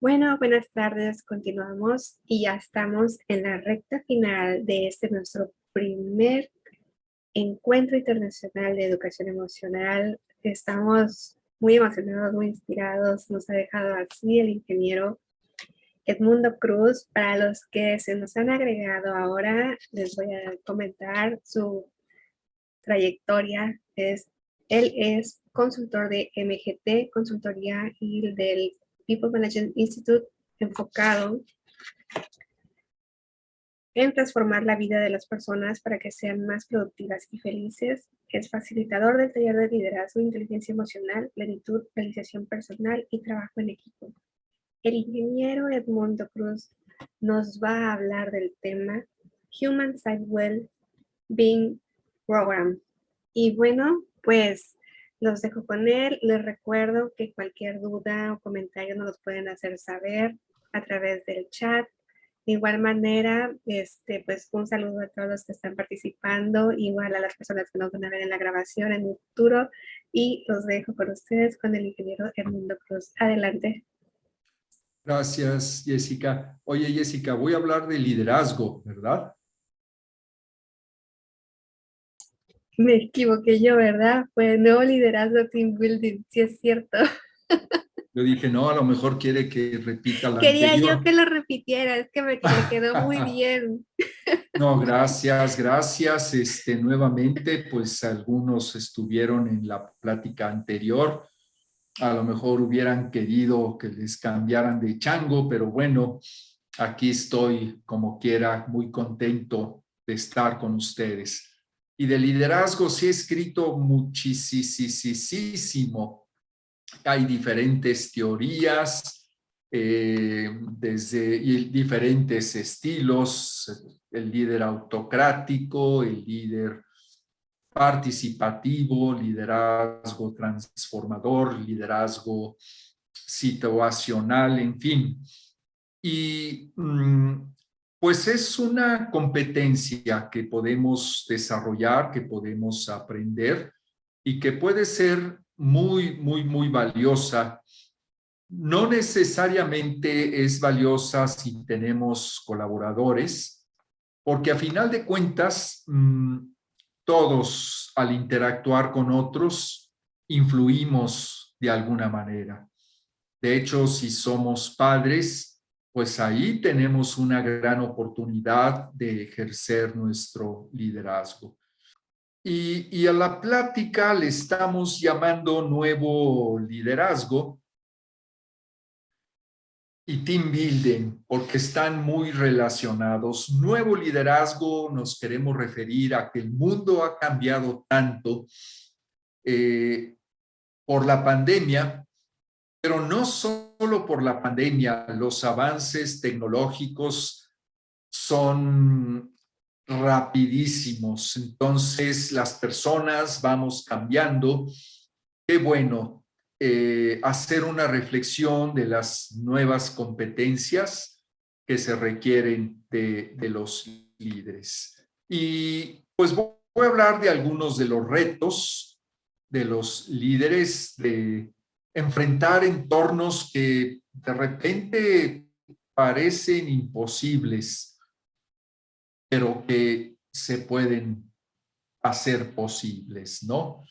Bueno, buenas tardes, continuamos y ya estamos en la recta final de nuestro primer encuentro internacional de educación emocional. Estamos muy emocionados, muy inspirados. Nos ha dejado así el ingeniero Edmundo Cruz. Para los que se nos han agregado ahora, les voy a comentar su trayectoria. Él es consultor de MGT, consultoría y del People Management Institute, enfocado en transformar la vida de las personas para que sean más productivas y felices. Es facilitador del taller de liderazgo, inteligencia emocional, plenitud, realización personal y trabajo en equipo. El ingeniero Edmundo Cruz nos va a hablar del tema Human Side Well-Being Program. Y bueno, pues los dejo con él. Les recuerdo que cualquier duda o comentario nos los pueden hacer saber a través del chat. De igual manera, pues un saludo a todos los que están participando, igual a las personas que nos van a ver en la grabación en un futuro, y los dejo con ustedes con el ingeniero Edmundo Cruz. Adelante. Gracias, Jessica. Oye, Jessica, voy a hablar de liderazgo, ¿verdad? Me equivoqué yo, ¿verdad? Fue nuevo liderazgo team building, sí es cierto. Yo dije, no, a lo mejor quiere que repita la Quería yo anterior. que lo repitiera, es que me quedó muy bien. No, gracias, gracias. Nuevamente, pues algunos estuvieron en la plática anterior. A lo mejor hubieran querido que les cambiaran de chango, pero bueno, aquí estoy como quiera, muy contento de estar con ustedes. Y de liderazgo sí he escrito muchísimo. Hay diferentes teorías, y diferentes estilos, el líder autocrático, el líder participativo, liderazgo transformador, liderazgo situacional, en fin. Y pues es una competencia que podemos desarrollar, que podemos aprender y que puede ser muy valiosa. No necesariamente es valiosa si tenemos colaboradores, porque a final de cuentas, todos al interactuar con otros influimos de alguna manera. De hecho, si somos padres, pues ahí tenemos una gran oportunidad de ejercer nuestro liderazgo. Y a la plática le estamos llamando nuevo liderazgo y team building, porque están muy relacionados. Nuevo liderazgo nos queremos referir a que el mundo ha cambiado tanto por la pandemia, pero no solo por la pandemia. Los avances tecnológicos son rapidísimos, entonces las personas vamos cambiando. Qué bueno hacer una reflexión de las nuevas competencias que se requieren de los líderes. Y pues voy a hablar de algunos de los retos de los líderes, de enfrentar entornos que de repente parecen imposibles, pero que se pueden hacer posibles, ¿no?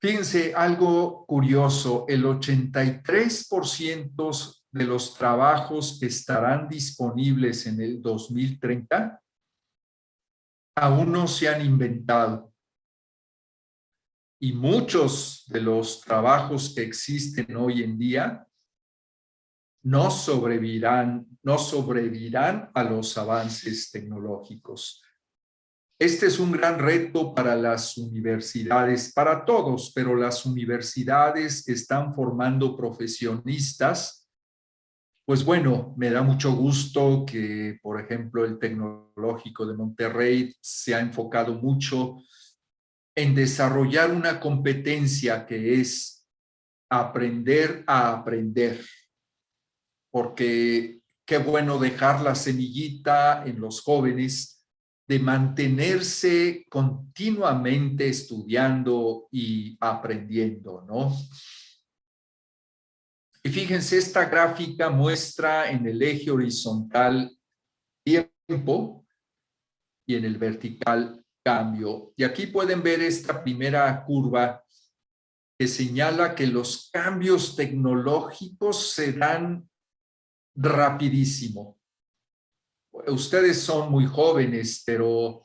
Fíjense, algo curioso, el 83% de los trabajos que estarán disponibles en el 2030 aún no se han inventado. Y muchos de los trabajos que existen hoy en día no sobrevivirán a los avances tecnológicos. Este es un gran reto para las universidades, para todos, pero las universidades que están formando profesionistas, pues bueno, me da mucho gusto que, por ejemplo, el Tecnológico de Monterrey se ha enfocado mucho en desarrollar una competencia que es aprender a aprender, porque qué bueno dejar la semillita en los jóvenes de mantenerse continuamente estudiando y aprendiendo, ¿no? Y fíjense, esta gráfica muestra en el eje horizontal tiempo y en el vertical cambio. Y aquí pueden ver esta primera curva que señala que los cambios tecnológicos se dan rapidísimo. Ustedes son muy jóvenes, pero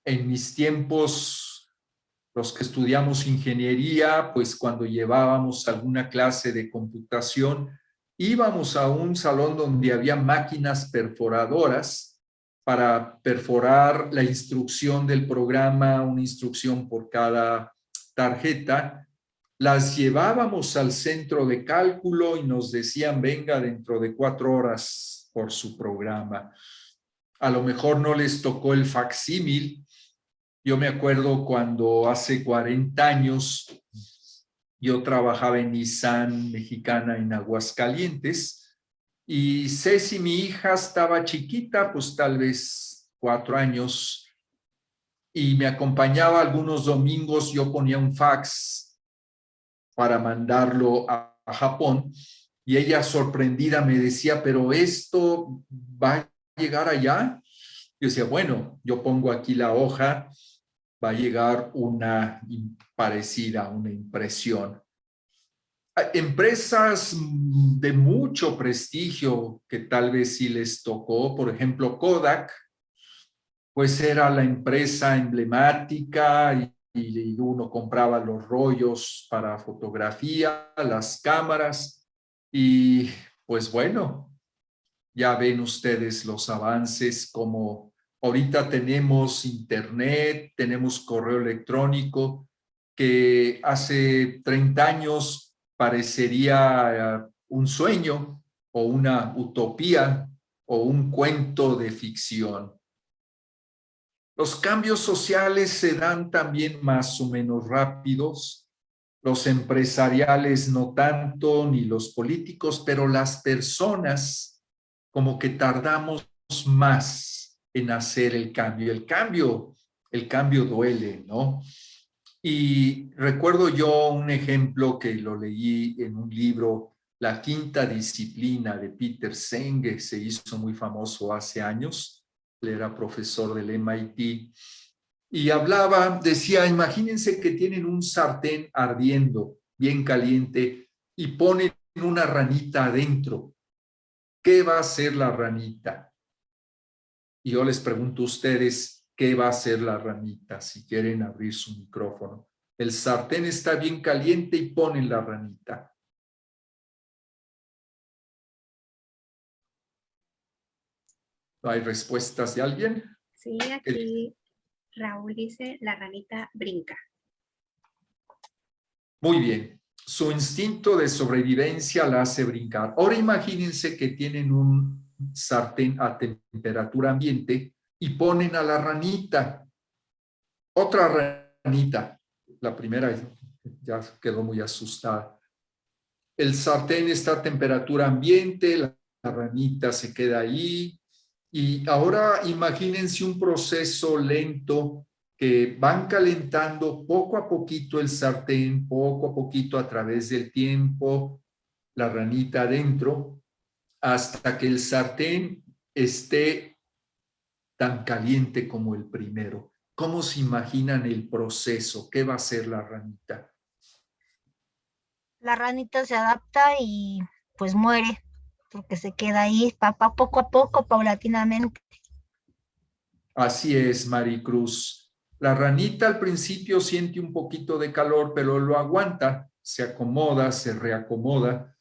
en mis tiempos, los que estudiamos ingeniería, pues cuando llevábamos alguna clase de computación, íbamos a un salón donde había máquinas perforadoras para perforar la instrucción del programa, una instrucción por cada tarjeta. Las llevábamos al centro de cálculo y nos decían, venga dentro de 4 horas por su programa. A lo mejor no les tocó el facsímil. Yo me acuerdo cuando hace 40 años yo trabajaba en Nissan Mexicana en Aguascalientes y Ceci, mi hija, estaba chiquita, pues tal vez 4 años, y me acompañaba algunos domingos. Yo ponía un fax para mandarlo a Japón y ella sorprendida me decía, pero esto va a llegar allá. Yo decía, bueno, yo pongo aquí la hoja, va a llegar una parecida, una impresión. Empresas de mucho prestigio que tal vez sí les tocó, por ejemplo, Kodak, pues era la empresa emblemática y uno compraba los rollos para fotografía, las cámaras y pues bueno, ya ven ustedes los avances, como ahorita tenemos internet, tenemos correo electrónico, que hace 30 años parecería un sueño o una utopía o un cuento de ficción. Los cambios sociales se dan también más o menos rápidos, los empresariales no tanto, ni los políticos, pero las personas como que tardamos más en hacer el cambio. El cambio duele, ¿no? Y recuerdo yo un ejemplo que lo leí en un libro, La Quinta Disciplina, de Peter Senge, se hizo muy famoso hace años. Él era profesor del MIT y hablaba, decía, imagínense que tienen un sartén ardiendo, bien caliente, y ponen una ranita adentro. ¿Qué va a hacer la ranita? Y yo les pregunto a ustedes, ¿qué va a hacer la ranita si quieren abrir su micrófono? El sartén está bien caliente y ponen la ranita. ¿No hay respuestas de alguien? Sí, aquí Raúl dice, la ranita brinca. Muy bien. Su instinto de sobrevivencia la hace brincar. Ahora imagínense que tienen un sartén a temperatura ambiente y ponen a la ranita. Otra ranita. La primera ya quedó muy asustada. El sartén está a temperatura ambiente, la ranita se queda ahí. Y ahora imagínense un proceso lento que van calentando poco a poquito el sartén, poco a poquito a través del tiempo, la ranita adentro, hasta que el sartén esté tan caliente como el primero. ¿Cómo se imaginan el proceso? ¿Qué va a hacer la ranita? La ranita se adapta y pues muere, porque se queda ahí poco a poco, paulatinamente. Así es, Maricruz. La ranita al principio siente un poquito de calor, pero lo aguanta, se acomoda, se reacomoda,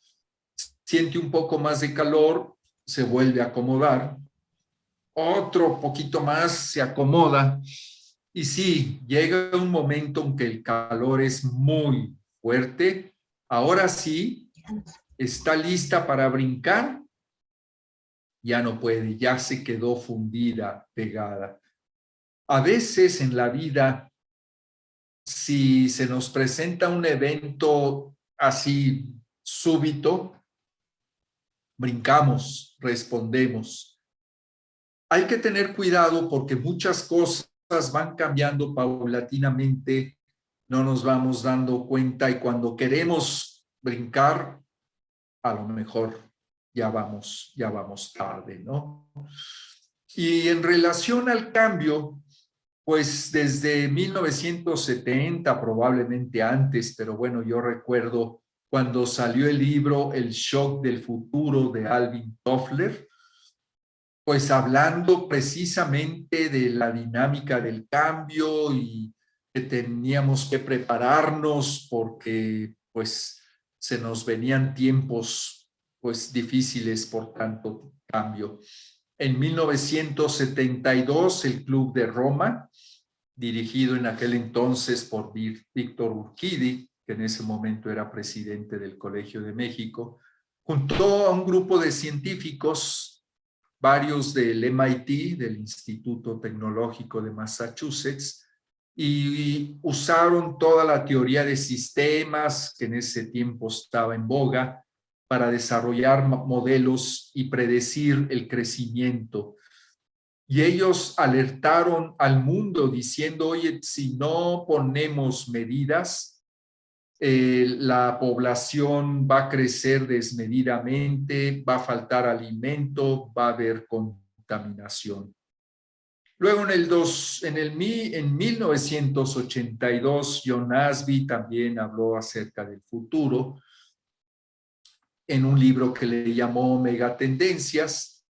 siente un poco más de calor, se vuelve a acomodar, otro poquito más, se acomoda. Y sí, llega un momento en que el calor es muy fuerte. Ahora sí, está lista para brincar. Ya no puede, ya se quedó fundida, pegada. A veces en la vida, si se nos presenta un evento así súbito, brincamos, respondemos. Hay que tener cuidado porque muchas cosas van cambiando paulatinamente, no nos vamos dando cuenta y cuando queremos brincar, a lo mejor ya vamos tarde, ¿no? Y en relación al cambio, pues desde 1970, probablemente antes, pero bueno, yo recuerdo cuando salió el libro El shock del futuro de Alvin Toffler, pues hablando precisamente de la dinámica del cambio y que teníamos que prepararnos porque pues se nos venían tiempos pues difíciles por tanto cambio. En 1972, el Club de Roma, dirigido en aquel entonces por Víctor Urquidi, que en ese momento era presidente del Colegio de México, juntó a un grupo de científicos, varios del MIT, del Instituto Tecnológico de Massachusetts, y usaron toda la teoría de sistemas que en ese tiempo estaba en boga para desarrollar modelos y predecir el crecimiento. Y ellos alertaron al mundo diciendo, oye, si no ponemos medidas, la población va a crecer desmedidamente, va a faltar alimento, va a haber contaminación. Luego en 1982, John Nasby también habló acerca del futuro en un libro que le llamó Megatendencias.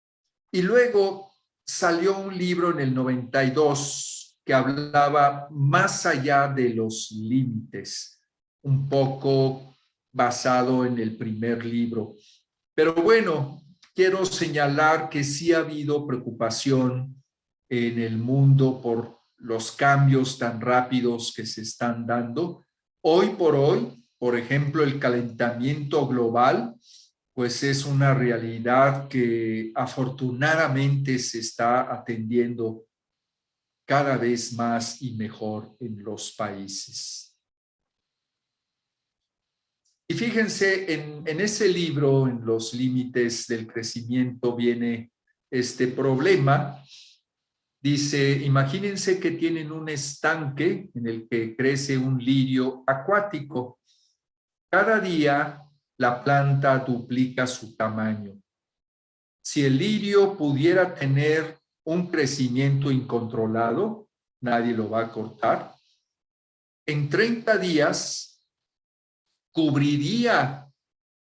Y luego salió un libro en el 92 que hablaba más allá de los límites, un poco basado en el primer libro. Pero bueno, quiero señalar que sí ha habido preocupación en el mundo por los cambios tan rápidos que se están dando. Hoy por hoy, por ejemplo, el calentamiento global, pues es una realidad que afortunadamente se está atendiendo cada vez más y mejor en los países. Y fíjense, en ese libro, en los límites del crecimiento, viene este problema. Dice, imagínense que tienen un estanque en el que crece un lirio acuático. Cada día la planta duplica su tamaño. Si el lirio pudiera tener un crecimiento incontrolado, nadie lo va a cortar. En 30 días cubriría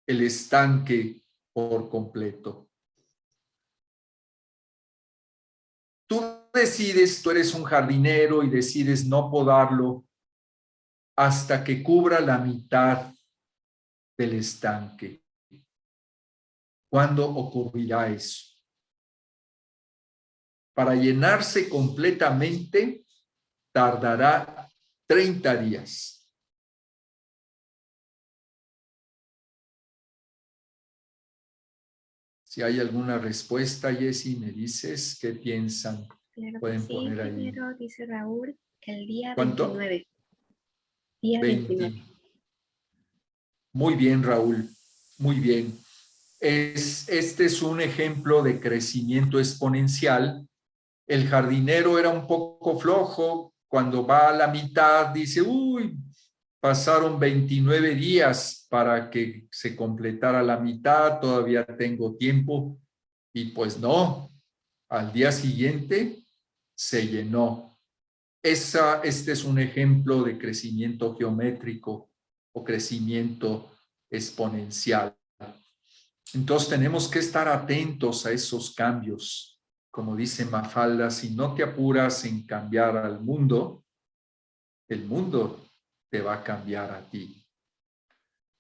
el estanque por completo. Tú decides, tú eres un jardinero y decides no podarlo hasta que cubra la mitad del estanque. ¿Cuándo ocurrirá eso? Para llenarse completamente tardará 30 días. Si hay alguna respuesta, Jessy, me dices qué piensan. Claro que Pueden sí, poner ahí. primero dice Raúl, el día ¿Cuánto? 29. Día 29. Muy bien, Raúl. Muy bien. Este es un ejemplo de crecimiento exponencial. El jardinero era un poco flojo. Cuando va a la mitad, dice, uy, pasaron 29 días para que se completara la mitad, todavía tengo tiempo. Y pues no, al día siguiente se llenó. Este es un ejemplo de crecimiento geométrico o crecimiento exponencial. Entonces tenemos que estar atentos a esos cambios. Como dice Mafalda, si no te apuras en cambiar al mundo, el mundo te va a cambiar a ti.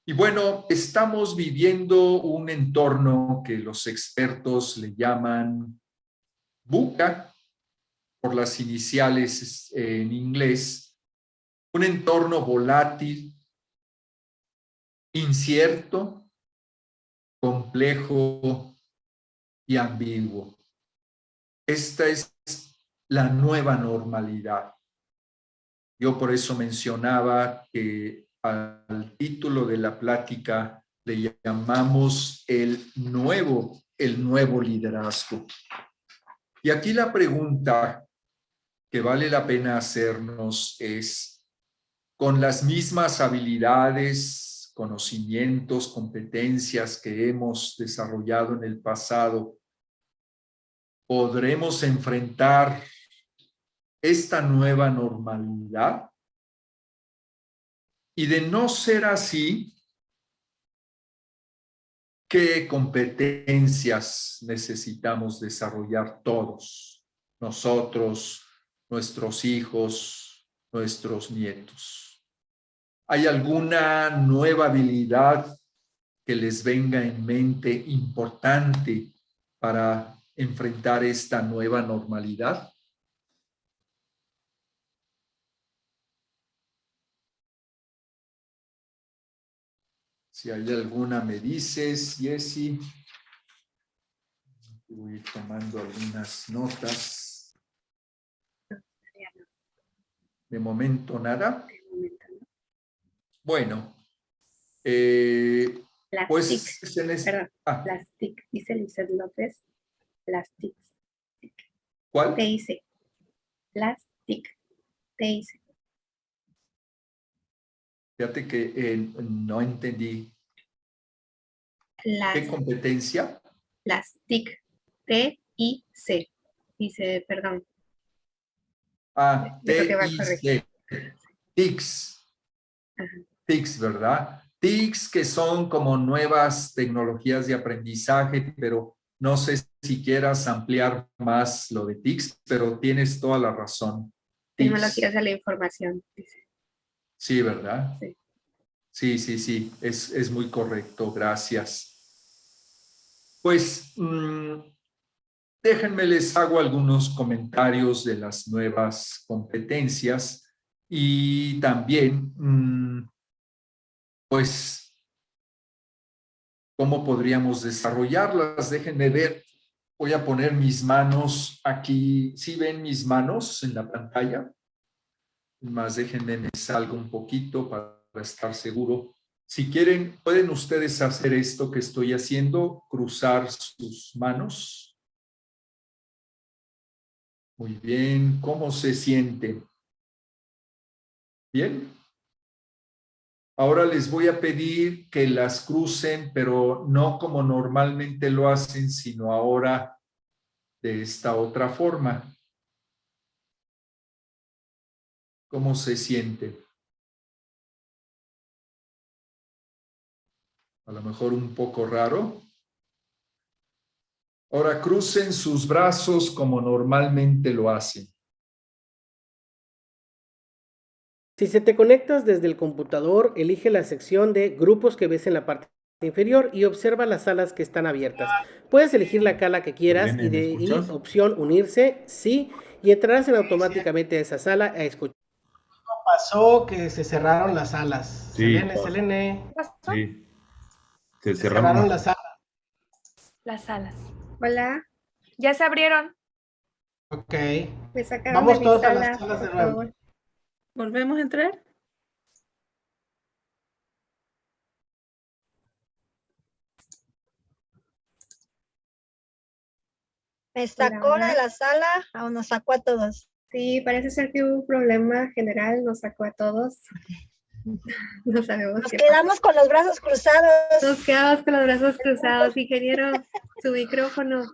Y bueno, estamos viviendo un entorno que los expertos le llaman VUCA, por las iniciales en inglés, un entorno volátil, incierto, complejo y ambiguo. Esta es la nueva normalidad. Yo por eso mencionaba que al título de la plática le llamamos el nuevo liderazgo. Y aquí la pregunta que vale la pena hacernos es, con las mismas habilidades, conocimientos, competencias que hemos desarrollado en el pasado, ¿podremos enfrentar esta nueva normalidad? Y de no ser así, ¿qué competencias necesitamos desarrollar todos? Nosotros, nuestros hijos, nuestros nietos. ¿Hay alguna nueva habilidad que les venga en mente importante para enfrentar esta nueva normalidad? Si hay alguna, me dices, Jessy. Voy a ir tomando algunas notas. De momento, nada. Bueno, pues... Perdón, plastic, dice Lizeth López. Plastic. ¿Cuál? Te dice. Plastic. Te dice. Fíjate que no entendí. ¿Qué competencia? Plastic. T-I-C. Dice, perdón. Ah, T-I-C. TICs. TICs, ¿verdad? TICs que son como nuevas tecnologías de aprendizaje, pero no sé si quieras ampliar más lo de TICs, pero tienes toda la razón. Tecnologías de la información, dice. Sí, ¿verdad? Sí. Sí, es muy correcto, gracias. Pues déjenme les hago algunos comentarios de las nuevas competencias y también, pues, cómo podríamos desarrollarlas. Déjenme ver, voy a poner mis manos aquí. ¿Sí ven mis manos en la pantalla? Más déjenme me salgo un poquito para estar seguro. Si quieren, pueden ustedes hacer esto que estoy haciendo, cruzar sus manos. Muy bien. ¿Cómo se sienten? ¿Bien? Ahora les voy a pedir que las crucen, pero no como normalmente lo hacen, sino ahora de esta otra forma. ¿Cómo se sienten? A lo mejor un poco raro. Ahora crucen sus brazos como normalmente lo hacen. Si se te conectas desde el computador, elige la sección de grupos que ves en la parte inferior y observa las salas que están abiertas. Puedes elegir la cala que quieras Irene, ¿me escuchas? opción unirse, sí, y entrarás automáticamente a esa sala a escuchar. Pasó que se cerraron las salas. Sí, Selene. ¿Qué pasó? sí. Se Cerraron las salas. Las salas. Hola. Ya se abrieron. Ok. Me sacaron Vamos de mi todos a sala, las salas de por nuevo. favor. ¿Volvemos a entrar? ¿Me sacó Hola. de la sala o nos sacó a todos? Sí, parece ser que hubo un problema general, nos sacó a todos. No sabemos Nos qué quedamos con los brazos cruzados. pasó. Nos quedamos con los brazos cruzados. Ingeniero, su micrófono.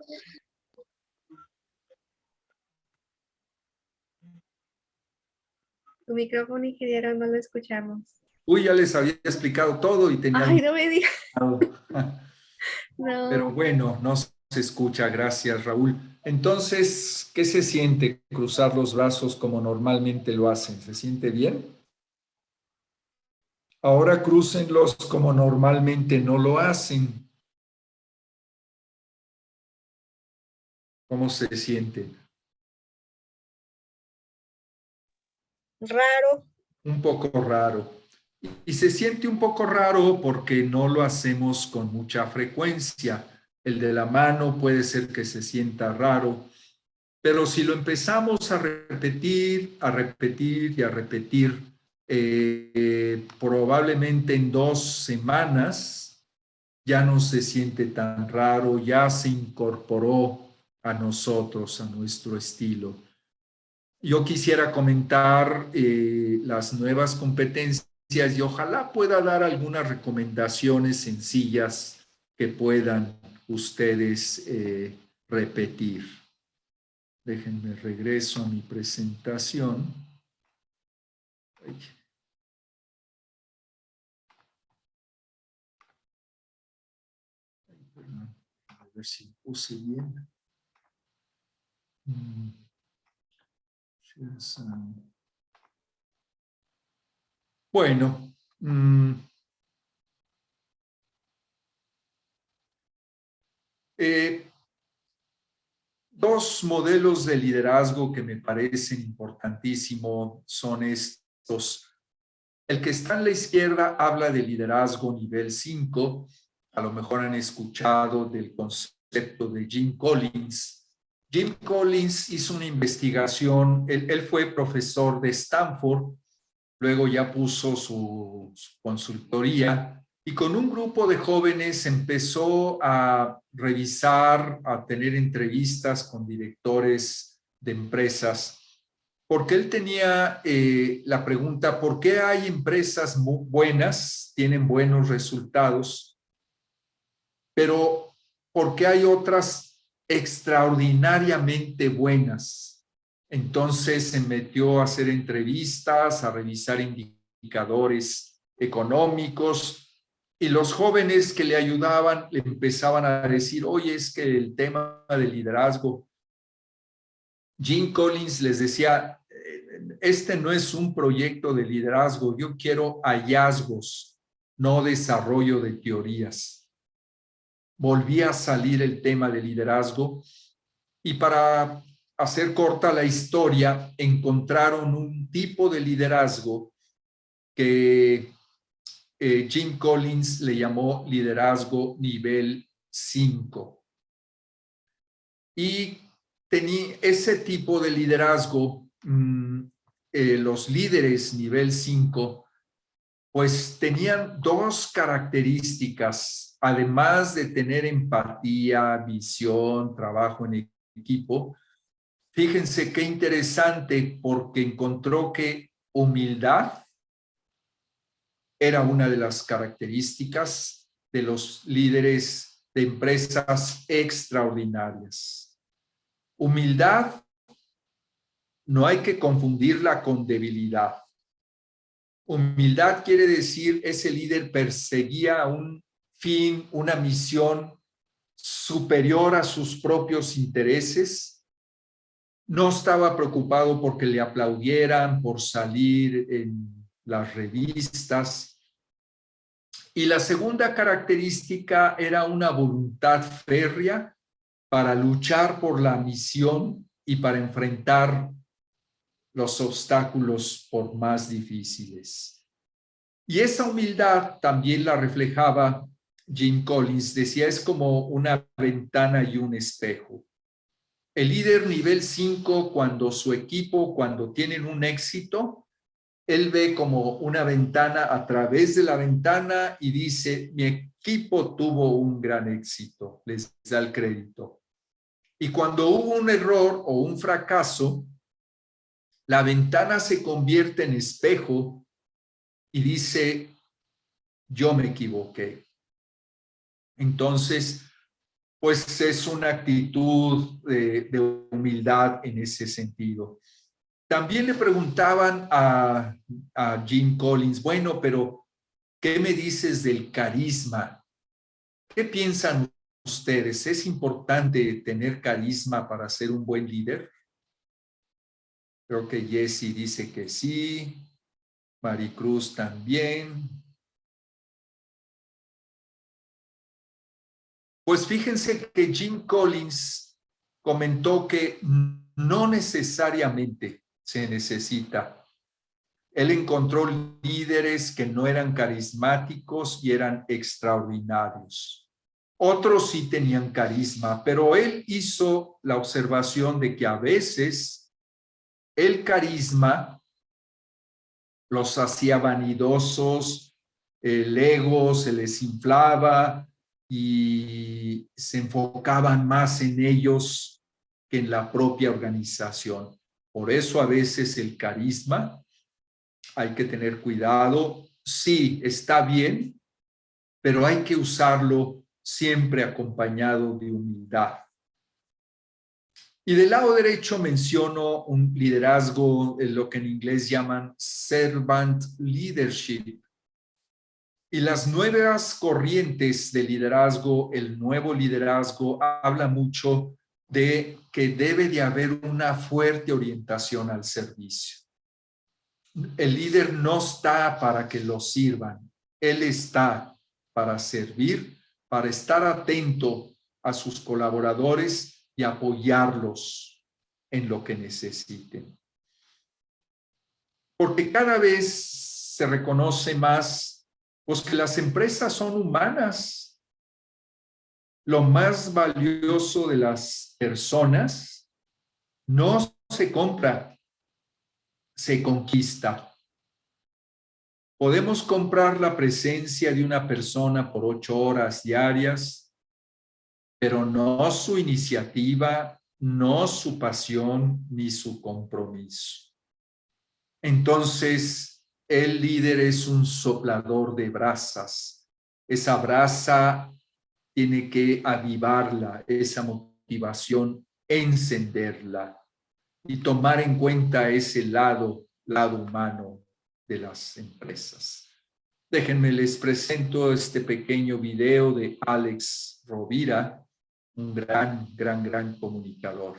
Su micrófono, ingeniero, no lo escuchamos. Uy, ya les había explicado todo y tenía... Ay, no me digas. No. Pero bueno, no se escucha. Gracias, Raúl. Entonces, ¿qué se siente cruzar los brazos como normalmente lo hacen? ¿Se siente bien? Ahora crúcenlos como normalmente no lo hacen. ¿Cómo se sienten? Raro. Un poco raro. Y se siente un poco raro porque no lo hacemos con mucha frecuencia. El de la mano puede ser que se sienta raro, pero si lo empezamos a repetir y a repetir, probablemente en 2 semanas ya no se siente tan raro, ya se incorporó a nosotros, a nuestro estilo. Yo quisiera comentar las nuevas competencias y ojalá pueda dar algunas recomendaciones sencillas que puedan ustedes repetir. Déjenme regreso a mi presentación. A ver si puse bien. Bueno, dos modelos de liderazgo que me parecen importantísimos son estos. El que está en la izquierda habla de liderazgo nivel 5. A lo mejor han escuchado del concepto de Jim Collins. Jim Collins hizo una investigación, él fue profesor de Stanford, luego ya puso su consultoría y con un grupo de jóvenes empezó a revisar, a tener entrevistas con directores de empresas, porque él tenía la pregunta, ¿por qué hay empresas muy buenas, tienen buenos resultados, pero por qué hay otras extraordinariamente buenas? Entonces se metió a hacer entrevistas, a revisar indicadores económicos, y los jóvenes que le ayudaban le empezaban a decir, oye, es que el tema del liderazgo, Jim Collins les decía, este no es un proyecto de liderazgo, yo quiero hallazgos, no desarrollo de teorías. Volvía a salir el tema de liderazgo y para hacer corta la historia, encontraron un tipo de liderazgo que Jim Collins le llamó liderazgo nivel 5. Y ese tipo de liderazgo, los líderes nivel 5, pues tenían dos características, además de tener empatía, visión, trabajo en equipo. Fíjense qué interesante, porque encontró que humildad era una de las características de los líderes de empresas extraordinarias. Humildad no hay que confundirla con debilidad. Humildad quiere decir ese líder perseguía un fin, una misión superior a sus propios intereses. No estaba preocupado porque le aplaudieran, por salir en las revistas. Y la segunda característica era una voluntad férrea para luchar por la misión y para enfrentar los obstáculos por más difíciles. Y esa humildad también la reflejaba Jim Collins. Decía, es como una ventana y un espejo. El líder nivel 5, cuando su equipo, cuando tienen un éxito, él ve como una ventana a través de la ventana y dice, mi equipo tuvo un gran éxito, les da el crédito. Y cuando hubo un error o un fracaso, la ventana se convierte en espejo y dice, yo me equivoqué. Entonces, pues es una actitud de humildad en ese sentido. También le preguntaban a Jim Collins, bueno, pero ¿qué me dices del carisma? ¿Qué piensan ustedes? ¿Es importante tener carisma para ser un buen líder? Creo que Jessie dice que sí, Maricruz también. Pues fíjense que Jim Collins comentó que no necesariamente se necesita. Él encontró líderes que no eran carismáticos y eran extraordinarios. Otros sí tenían carisma, pero él hizo la observación de que a veces el carisma los hacía vanidosos, el ego se les inflaba y se enfocaban más en ellos que en la propia organización. Por eso a veces el carisma hay que tener cuidado, sí, está bien, pero hay que usarlo siempre acompañado de humildad. Y del lado derecho menciono un liderazgo, lo que en inglés llaman servant leadership. Y las nuevas corrientes de liderazgo, el nuevo liderazgo, habla mucho de que debe de haber una fuerte orientación al servicio. El líder no está para que lo sirvan, él está para servir, para estar atento a sus colaboradores y apoyarlos en lo que necesiten. Porque cada vez se reconoce más pues que las empresas son humanas. Lo más valioso de las personas no se compra, se conquista. Podemos comprar la presencia de una persona por 8 horas diarias, pero no su iniciativa, no su pasión, ni su compromiso. Entonces, el líder es un soplador de brasas. Esa brasa tiene que avivarla, esa motivación, encenderla y tomar en cuenta ese lado humano de las empresas. Déjenme les presento este pequeño video de Alex Rovira, un gran comunicador.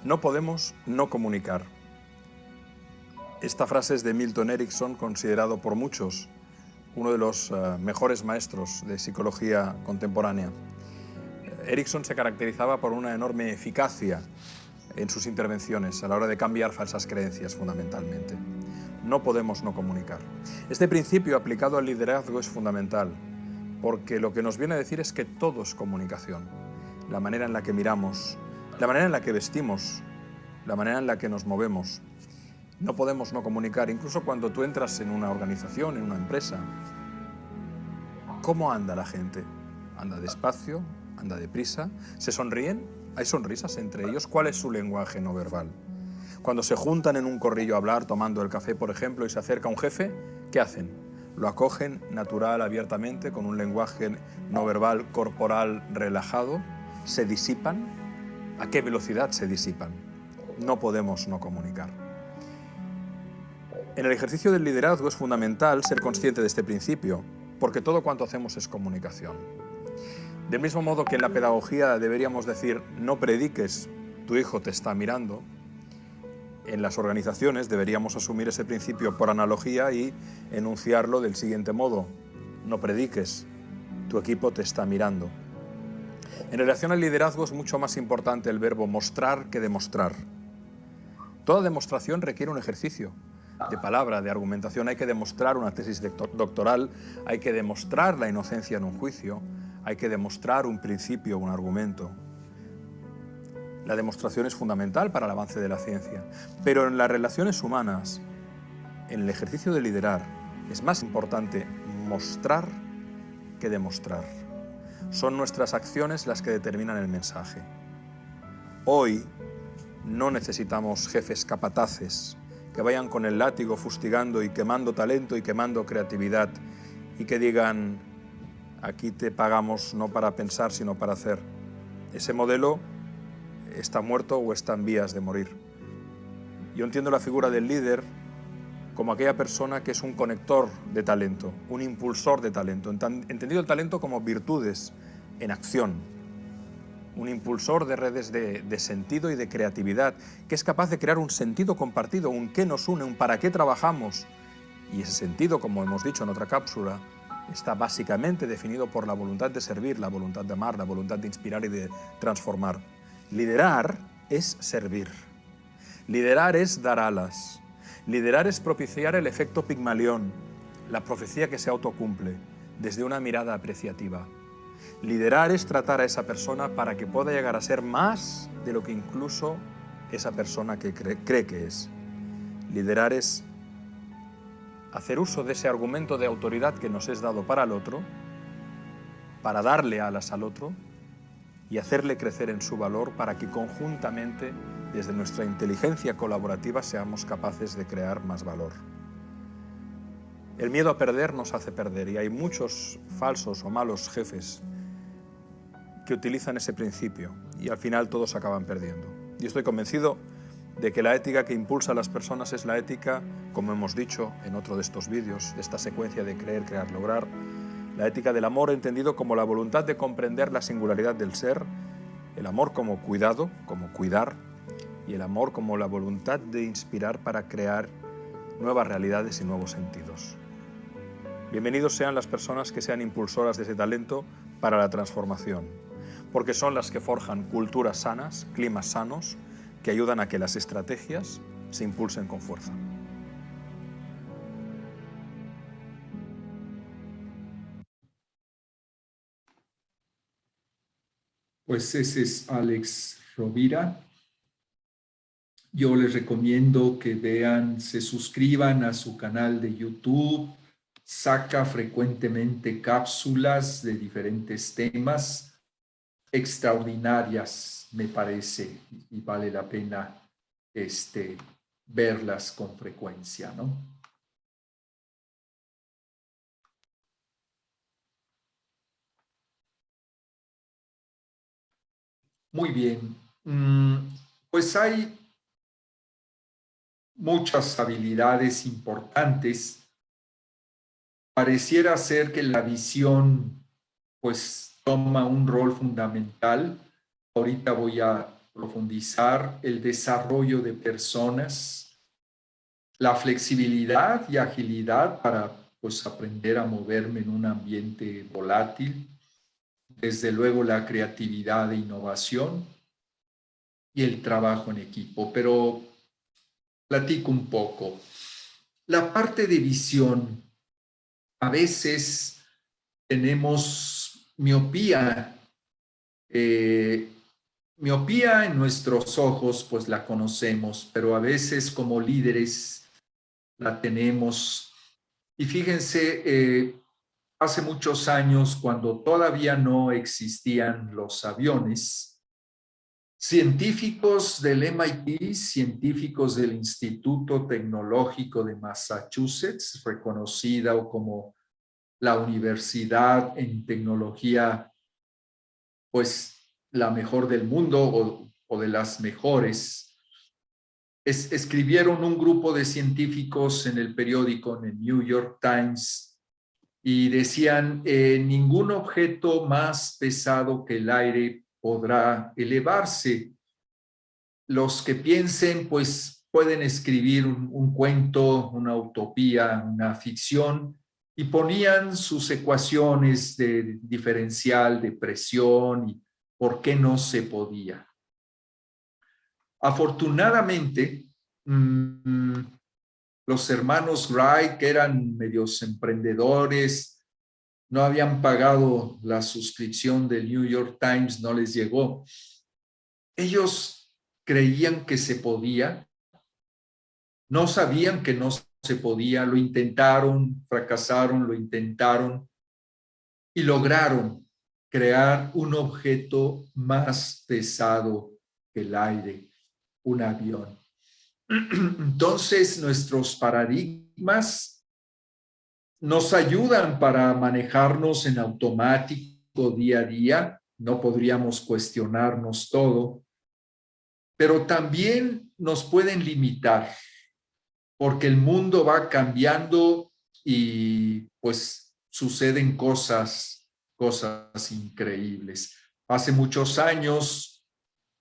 No podemos no comunicar. Esta frase es de Milton Erickson, considerado por muchos uno de los mejores maestros de psicología contemporánea. Erickson se caracterizaba por una enorme eficacia en sus intervenciones a la hora de cambiar falsas creencias, fundamentalmente. No podemos no comunicar. Este principio aplicado al liderazgo es fundamental, porque lo que nos viene a decir es que todo es comunicación. La manera en la que miramos, la manera en la que vestimos, la manera en la que nos movemos. No podemos no comunicar, incluso cuando tú entras en una organización, en una empresa. ¿Cómo anda la gente? ¿Anda despacio? ¿Anda deprisa? ¿Se sonríen? ¿Hay sonrisas entre ellos? ¿Cuál es su lenguaje no verbal? Cuando se juntan en un corrillo a hablar, tomando el café, por ejemplo, y se acerca un jefe, ¿qué hacen? Lo acogen natural, abiertamente, con un lenguaje no verbal, corporal, relajado. ¿Se disipan? ¿A qué velocidad se disipan? No podemos no comunicar. En el ejercicio del liderazgo es fundamental ser consciente de este principio, porque todo cuanto hacemos es comunicación. Del mismo modo que en la pedagogía deberíamos decir, no prediques, tu hijo te está mirando, en las organizaciones deberíamos asumir ese principio por analogía y enunciarlo del siguiente modo, no prediques, tu equipo te está mirando. En relación al liderazgo es mucho más importante el verbo mostrar que demostrar. Toda demostración requiere un ejercicio de palabra, de argumentación. Hay que demostrar una tesis doctoral, hay que demostrar la inocencia en un juicio, hay que demostrar un principio, un argumento. La demostración es fundamental para el avance de la ciencia, pero en las relaciones humanas, en el ejercicio de liderar, es más importante mostrar que demostrar. Son nuestras acciones las que determinan el mensaje. Hoy no necesitamos jefes capataces que vayan con el látigo fustigando y quemando talento y quemando creatividad y que digan, aquí te pagamos no para pensar sino para hacer. Ese modelo está muerto o está en vías de morir. Yo entiendo la figura del líder como aquella persona que es un conector de talento, un impulsor de talento, entendido el talento como virtudes en acción, un impulsor de redes de sentido y de creatividad, que es capaz de crear un sentido compartido, un qué nos une, un para qué trabajamos. Y ese sentido, como hemos dicho en otra cápsula, está básicamente definido por la voluntad de servir, la voluntad de amar, la voluntad de inspirar y de transformar. Liderar es servir. Liderar es dar alas. Liderar es propiciar el efecto Pigmalión, la profecía que se autocumple, desde una mirada apreciativa. Liderar es tratar a esa persona para que pueda llegar a ser más de lo que incluso esa persona que cree que es. Liderar es hacer uso de ese argumento de autoridad que nos es dado para el otro, para darle alas al otro y hacerle crecer en su valor para que conjuntamente, desde nuestra inteligencia colaborativa, seamos capaces de crear más valor. El miedo a perder nos hace perder y hay muchos falsos o malos jefes que utilizan ese principio y al final todos acaban perdiendo. Y estoy convencido de que la ética que impulsa a las personas es la ética, como hemos dicho en otro de estos vídeos, de esta secuencia de creer, crear, lograr, la ética del amor entendido como la voluntad de comprender la singularidad del ser, el amor como cuidado, como cuidar, y el amor como la voluntad de inspirar para crear nuevas realidades y nuevos sentidos. Bienvenidos sean las personas que sean impulsoras de ese talento para la transformación, porque son las que forjan culturas sanas, climas sanos, que ayudan a que las estrategias se impulsen con fuerza. Pues ese es Alex Rovira. Yo les recomiendo que vean, se suscriban a su canal de YouTube. Saca frecuentemente cápsulas de diferentes temas extraordinarias, me parece, y vale la pena verlas con frecuencia, ¿no? Muy bien. Pues hay muchas habilidades importantes. Pareciera ser que la visión, pues, toma un rol fundamental. Ahorita voy a profundizar el desarrollo de personas, la flexibilidad y agilidad para, pues, aprender a moverme en un ambiente volátil. Desde luego la creatividad e innovación y el trabajo en equipo. Pero platico un poco. La parte de visión, a veces tenemos miopía. Miopía en nuestros ojos, pues la conocemos, pero a veces como líderes la tenemos. Y fíjense, hace muchos años, cuando todavía no existían los aviones, científicos del MIT, científicos del Instituto Tecnológico de Massachusetts, reconocida como la universidad en tecnología, pues la mejor del mundo o de las mejores, escribieron un grupo de científicos en el periódico, en el New York Times, y decían, ningún objeto más pesado que el aire podrá elevarse. Los que piensen, pues pueden escribir un cuento, una utopía, una ficción, y ponían sus ecuaciones de diferencial, de presión, y por qué no se podía. Afortunadamente, los hermanos Wright, que eran medios emprendedores, no habían pagado la suscripción del New York Times, no les llegó. Ellos creían que se podía, no sabían que no se podía, lo intentaron, fracasaron, lo intentaron y lograron crear un objeto más pesado que el aire, un avión. Entonces, nuestros paradigmas nos ayudan para manejarnos en automático día a día. No podríamos cuestionarnos todo, pero también nos pueden limitar, porque el mundo va cambiando y pues suceden cosas increíbles. Hace muchos años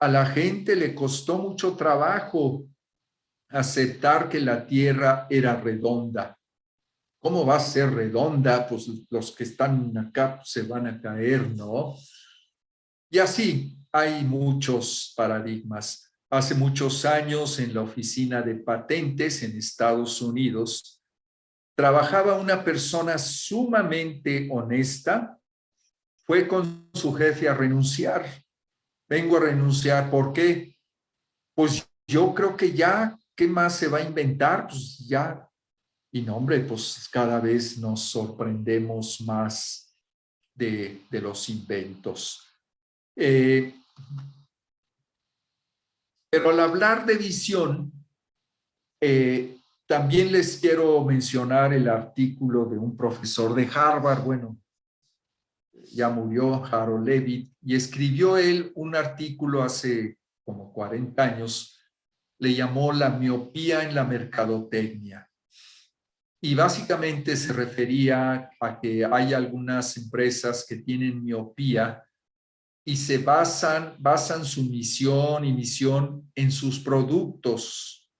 a la gente le costó mucho trabajo aceptar que la Tierra era redonda. ¿Cómo va a ser redonda? Pues los que están acá se van a caer, ¿no? Y así hay muchos paradigmas. Hace muchos años en la oficina de patentes en Estados Unidos, trabajaba una persona sumamente honesta. Fue con su jefe a renunciar. Vengo a renunciar, ¿por qué? Pues yo creo que ya ¿qué más se va a inventar? Pues ya, y no, hombre, pues cada vez nos sorprendemos más de los inventos. Pero al hablar de visión, también les quiero mencionar el artículo de un profesor de Harvard, bueno, ya murió, Harold Levitt, y escribió él un artículo hace como 40 años, le llamó La miopía en la mercadotecnia. Y básicamente se refería a que hay algunas empresas que tienen miopía y se basan su misión y misión en sus productos.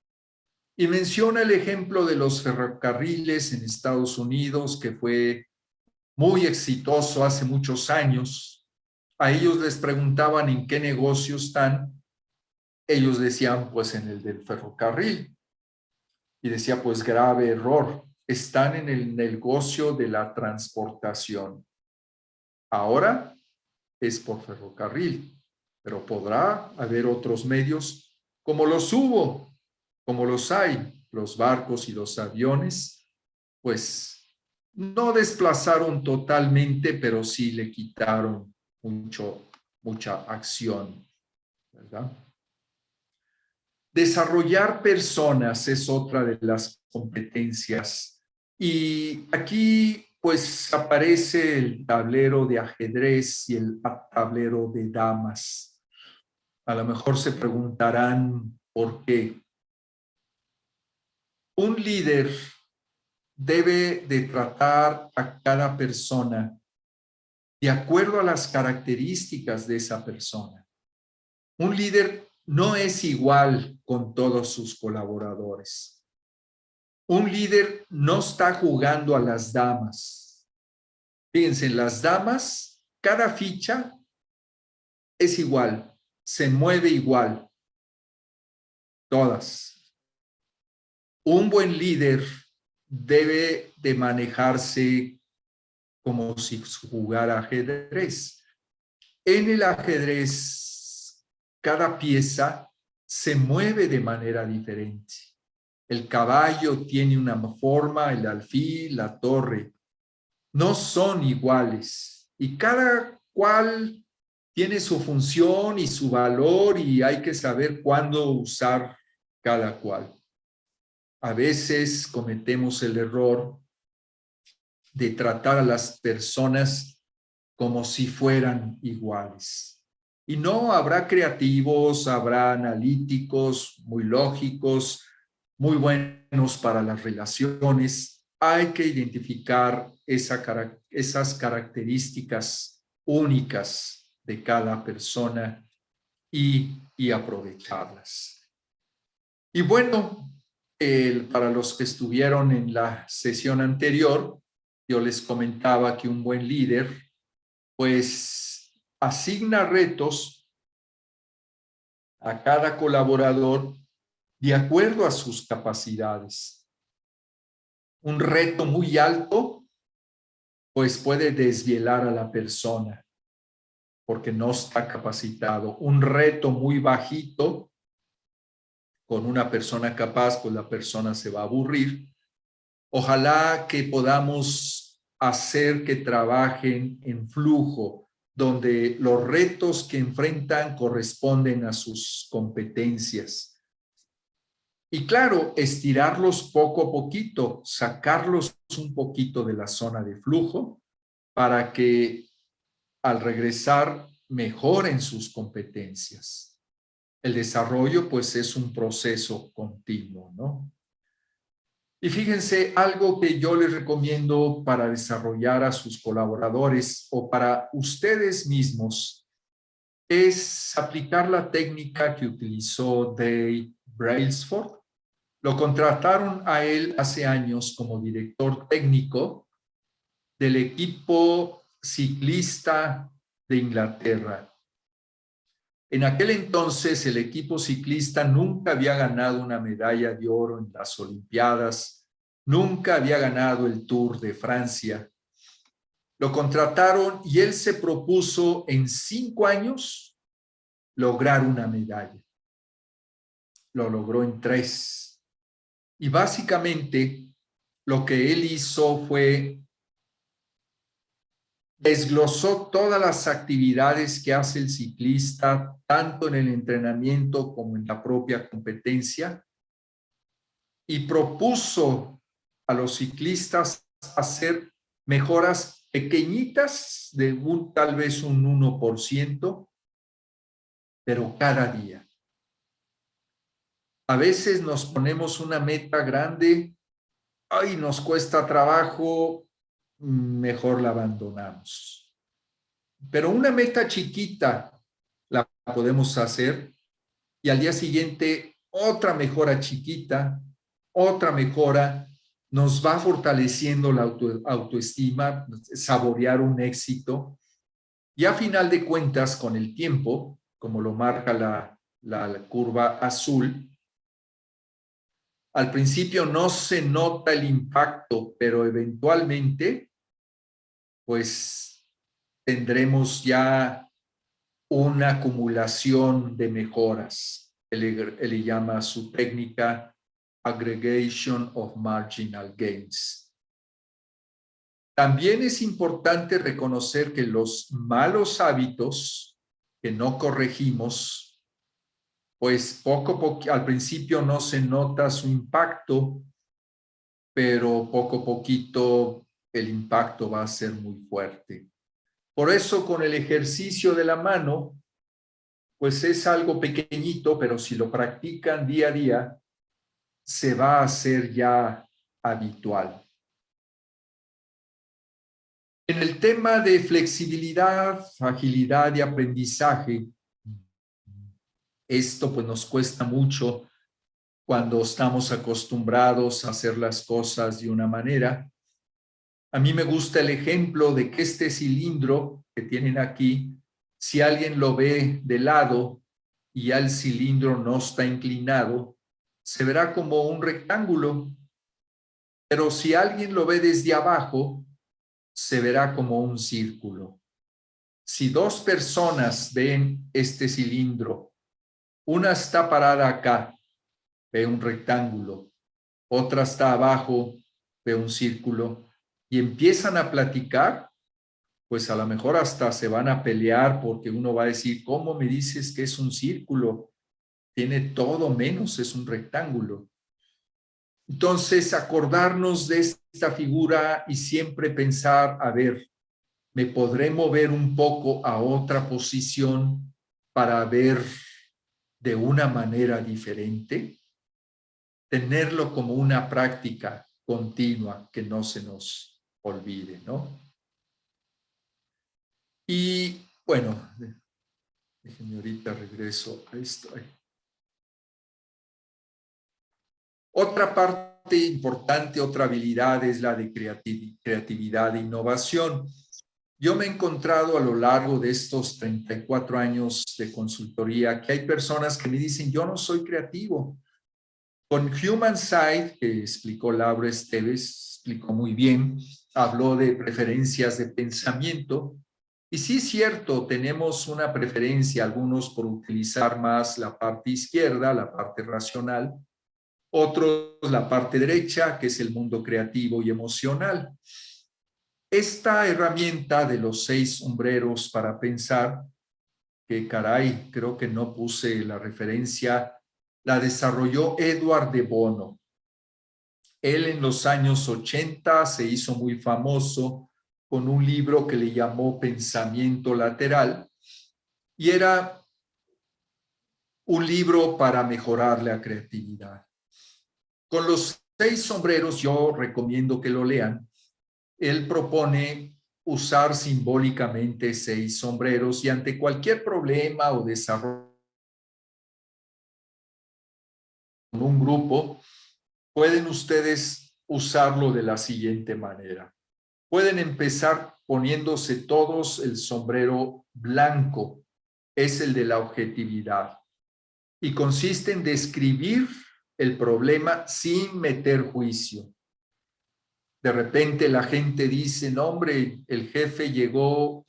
Y menciona el ejemplo de los ferrocarriles en Estados Unidos, que fue muy exitoso hace muchos años. A ellos les preguntaban en qué negocio están. Ellos decían, pues en el del ferrocarril. Y decía, pues grave error. Están en el negocio de la transportación. Ahora es por ferrocarril, pero podrá haber otros medios como los hubo, como los hay, los barcos y los aviones, pues no desplazaron totalmente, pero sí le quitaron mucha acción, ¿verdad? Desarrollar personas es otra de las competencias. Y aquí pues aparece el tablero de ajedrez y el tablero de damas. A lo mejor se preguntarán por qué. Un líder debe de tratar a cada persona de acuerdo a las características de esa persona. Un líder no es igual con todos sus colaboradores. Un líder no está jugando a las damas. Fíjense, las damas, cada ficha es igual, se mueve igual, todas. Un buen líder debe de manejarse como si jugara ajedrez. En el ajedrez, cada pieza se mueve de manera diferente. El caballo tiene una forma, el alfil, la torre. No son iguales y cada cual tiene su función y su valor y hay que saber cuándo usar cada cual. A veces cometemos el error de tratar a las personas como si fueran iguales. Y no, habrá creativos, habrá analíticos, muy lógicos, muy buenos para las relaciones. Hay que identificar esas características únicas de cada persona y aprovecharlas. Y bueno, para los que estuvieron en la sesión anterior, yo les comentaba que un buen líder, pues, asigna retos a cada colaborador de acuerdo a sus capacidades. Un reto muy alto, pues puede desvelar a la persona porque no está capacitado. Un reto muy bajito, con una persona capaz, pues la persona se va a aburrir. Ojalá que podamos hacer que trabajen en flujo, donde los retos que enfrentan corresponden a sus competencias. Y claro, estirarlos poco a poquito, sacarlos un poquito de la zona de flujo para que al regresar mejoren sus competencias. El desarrollo pues es un proceso continuo, ¿no? Y fíjense, algo que yo les recomiendo para desarrollar a sus colaboradores o para ustedes mismos es aplicar la técnica que utilizó Dave Brailsford. Lo contrataron a él hace años como director técnico del equipo ciclista de Inglaterra. En aquel entonces el equipo ciclista nunca había ganado una medalla de oro en las Olimpiadas, nunca había ganado el Tour de Francia. Lo contrataron y él se propuso en 5 años lograr una medalla. lo logró en 3. Y básicamente lo que él hizo fue desglosó todas las actividades que hace el ciclista, tanto en el entrenamiento como en la propia competencia, y propuso a los ciclistas hacer mejoras pequeñitas de tal vez un 1%, pero cada día. A veces nos ponemos una meta grande, ay, nos cuesta trabajo, mejor la abandonamos. Pero una meta chiquita la podemos hacer y al día siguiente otra mejora chiquita, otra mejora, nos va fortaleciendo la autoestima, saborear un éxito y a final de cuentas con el tiempo, como lo marca la curva azul, al principio no se nota el impacto, pero eventualmente, pues tendremos ya una acumulación de mejoras. Él le llama a su técnica aggregation of marginal gains. También es importante reconocer que los malos hábitos que no corregimos, pues al principio no se nota su impacto, pero poco a poquito el impacto va a ser muy fuerte. Por eso con el ejercicio de la mano, pues es algo pequeñito, pero si lo practican día a día, se va a hacer ya habitual. En el tema de flexibilidad, agilidad y aprendizaje, esto pues nos cuesta mucho cuando estamos acostumbrados a hacer las cosas de una manera. A mí me gusta el ejemplo de que este cilindro que tienen aquí, si alguien lo ve de lado y ya el cilindro no está inclinado, se verá como un rectángulo. Pero si alguien lo ve desde abajo, se verá como un círculo. Si 2 personas ven este cilindro, una está parada acá, ve un rectángulo, otra está abajo, ve un círculo, y empiezan a platicar, pues a lo mejor hasta se van a pelear porque uno va a decir, ¿cómo me dices que es un círculo? Tiene todo menos es un rectángulo. Entonces, acordarnos de esta figura y siempre pensar, a ver, ¿me podré mover un poco a otra posición para ver de una manera diferente? Tenerlo como una práctica continua que no se nos olvide, ¿no? Y bueno, déjenme ahorita regreso a esto. Otra parte importante, otra habilidad es la de creatividad e innovación. Yo me he encontrado a lo largo de estos 34 años de consultoría que hay personas que me dicen, yo no soy creativo. Con Human Side, que explicó Laura Esteves, explicó muy bien, habló de preferencias de pensamiento. Y sí es cierto, tenemos una preferencia, algunos por utilizar más la parte izquierda, la parte racional, otros la parte derecha, que es el mundo creativo y emocional. Esta herramienta de los 6 sombreros para pensar, que caray, creo que no puse la referencia, la desarrolló Edward de Bono. Él en los años 80 se hizo muy famoso con un libro que le llamó Pensamiento Lateral y era un libro para mejorar la creatividad. Con los 6 sombreros, yo recomiendo que lo lean. Él propone usar simbólicamente 6 sombreros y ante cualquier problema o desarrollo con un grupo, pueden ustedes usarlo de la siguiente manera. Pueden empezar poniéndose todos el sombrero blanco, es el de la objetividad, y consiste en describir el problema sin meter juicio. De repente la gente dice, no hombre, el jefe llegó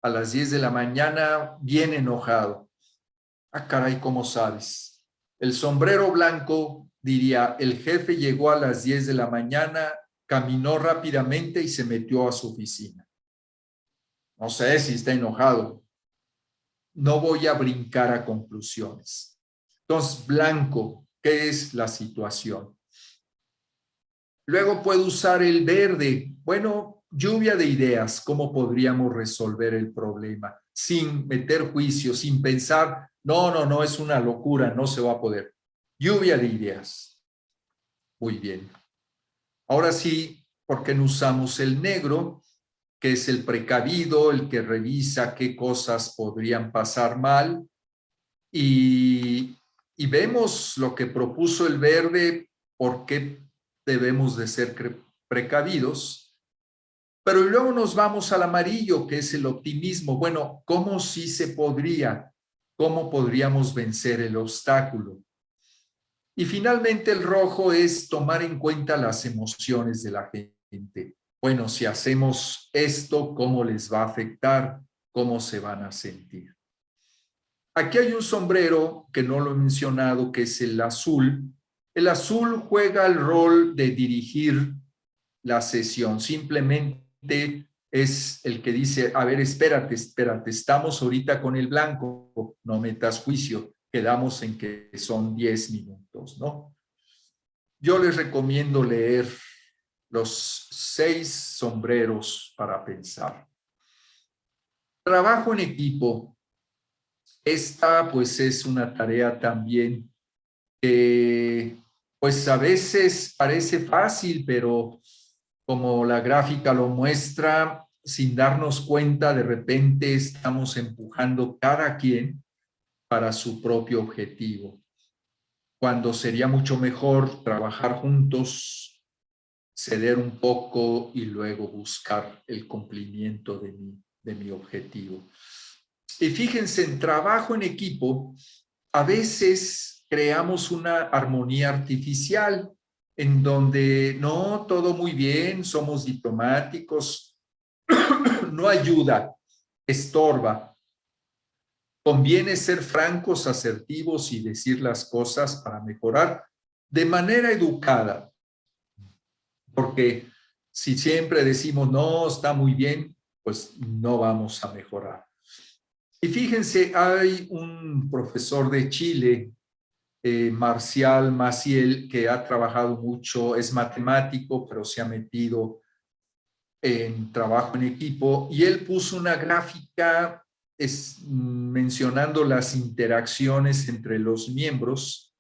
a las 10 de la mañana bien enojado. Ah, caray, ¿cómo sabes? El sombrero blanco diría, el jefe llegó a las 10 de la mañana, caminó rápidamente y se metió a su oficina. No sé si está enojado. No voy a brincar a conclusiones. Entonces, blanco, ¿qué es la situación? Luego puedo usar el verde. Bueno, lluvia de ideas, ¿cómo podríamos resolver el problema? Sin meter juicio, sin pensar, no, es una locura, no se va a poder. Lluvia de ideas. Muy bien. Ahora sí, ¿por qué no usamos el negro? Que es el precavido, el que revisa qué cosas podrían pasar mal. Y vemos lo que propuso el verde, por qué debemos de ser precavidos. Pero luego nos vamos al amarillo, que es el optimismo. Bueno, ¿cómo sí se podría? ¿Cómo podríamos vencer el obstáculo? Y finalmente el rojo es tomar en cuenta las emociones de la gente. Bueno, si hacemos esto, ¿cómo les va a afectar? ¿Cómo se van a sentir? Aquí hay un sombrero que no lo he mencionado, que es el azul. El azul juega el rol de dirigir la sesión. Simplemente es el que dice, a ver, espérate, estamos ahorita con el blanco, no metas juicio, quedamos en que son 10 minutos, ¿no? Yo les recomiendo leer los 6 sombreros para pensar. Trabajo en equipo. Esta pues es una tarea también que pues a veces parece fácil, pero como la gráfica lo muestra, sin darnos cuenta, de repente estamos empujando cada quien para su propio objetivo. Cuando sería mucho mejor trabajar juntos, ceder un poco y luego buscar el cumplimiento de mi objetivo. Y fíjense, en trabajo en equipo, a veces creamos una armonía artificial en donde no, todo muy bien, somos diplomáticos, no ayuda, estorba. Conviene ser francos, asertivos y decir las cosas para mejorar de manera educada. Porque si siempre decimos, no, está muy bien, pues no vamos a mejorar. Y fíjense, hay un profesor de Chile, Marcial Maciel, que ha trabajado mucho, es matemático, pero se ha metido en trabajo en equipo, y él puso una gráfica mencionando las interacciones entre los miembros.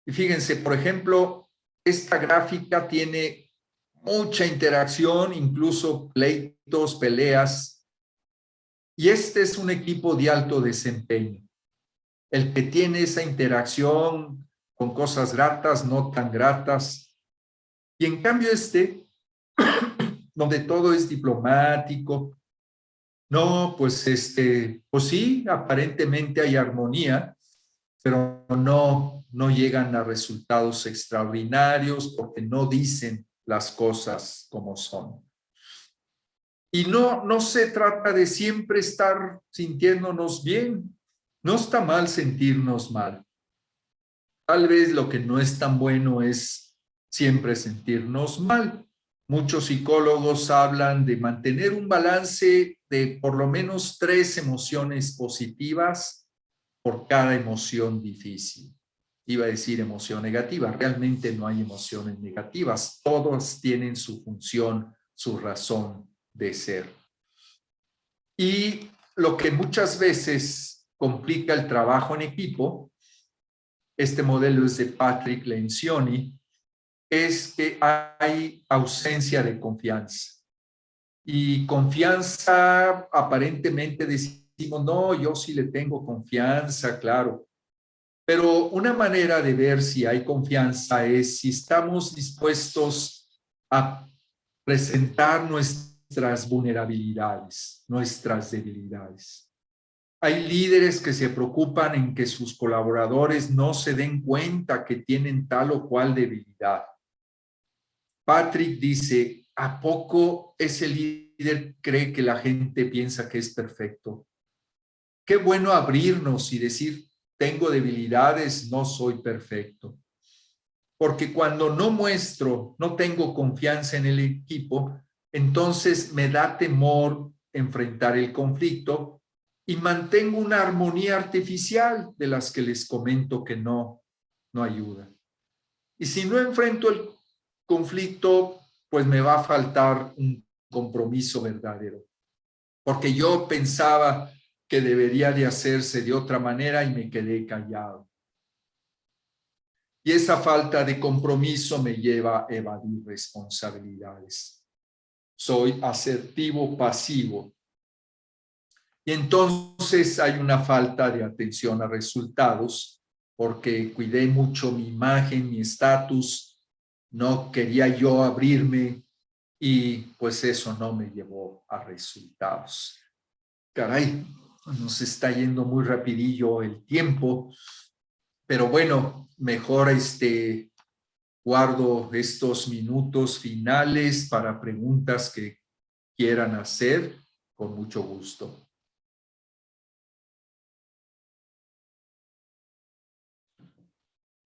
Y fíjense, por ejemplo, esta gráfica tiene mucha interacción, incluso pleitos, peleas, y este es un equipo de alto desempeño. El que tiene esa interacción con cosas gratas, no tan gratas. Y en cambio donde todo es diplomático, no, pues pues sí, aparentemente hay armonía, pero no llegan a resultados extraordinarios porque no dicen las cosas como son. Y no se trata de siempre estar sintiéndonos bien. No está mal sentirnos mal. Tal vez lo que no es tan bueno es siempre sentirnos mal. Muchos psicólogos hablan de mantener un balance de por lo menos 3 emociones positivas por cada emoción difícil. Iba a decir emoción negativa. Realmente no hay emociones negativas. Todas tienen su función, su razón de ser. Y lo que muchas veces complica el trabajo en equipo, este modelo es de Patrick Lencioni, es que hay ausencia de confianza. Y confianza, aparentemente decimos, no, yo sí le tengo confianza, claro. Pero una manera de ver si hay confianza es si estamos dispuestos a presentar nuestras vulnerabilidades, nuestras debilidades. Hay líderes que se preocupan en que sus colaboradores no se den cuenta que tienen tal o cual debilidad. Patrick dice, ¿a poco ese líder cree que la gente piensa que es perfecto? Qué bueno abrirnos y decir, tengo debilidades, no soy perfecto. Porque cuando no muestro, no tengo confianza en el equipo, entonces me da temor enfrentar el conflicto y mantengo una armonía artificial de las que les comento que no ayuda. Y si no enfrento el conflicto, pues me va a faltar un compromiso verdadero. Porque yo pensaba que debería de hacerse de otra manera y me quedé callado. Y esa falta de compromiso me lleva a evadir responsabilidades. Soy asertivo pasivo. Y entonces hay una falta de atención a resultados porque cuidé mucho mi imagen, mi estatus, no quería yo abrirme y pues eso no me llevó a resultados. Caray, nos está yendo muy rapidillo el tiempo, pero bueno, mejor guardo estos minutos finales para preguntas que quieran hacer con mucho gusto.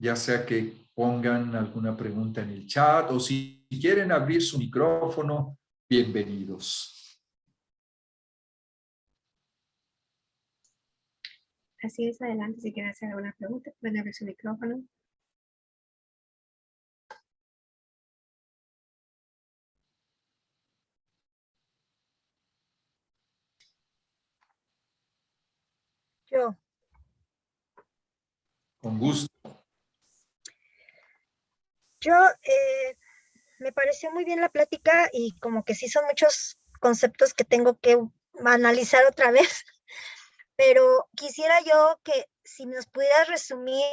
Ya sea que pongan alguna pregunta en el chat o si quieren abrir su micrófono, bienvenidos. Así es, adelante, si quieren hacer alguna pregunta, pueden abrir su micrófono. Yo. Con gusto. Yo me pareció muy bien la plática y como que sí son muchos conceptos que tengo que analizar otra vez, pero quisiera yo que si nos pudieras resumir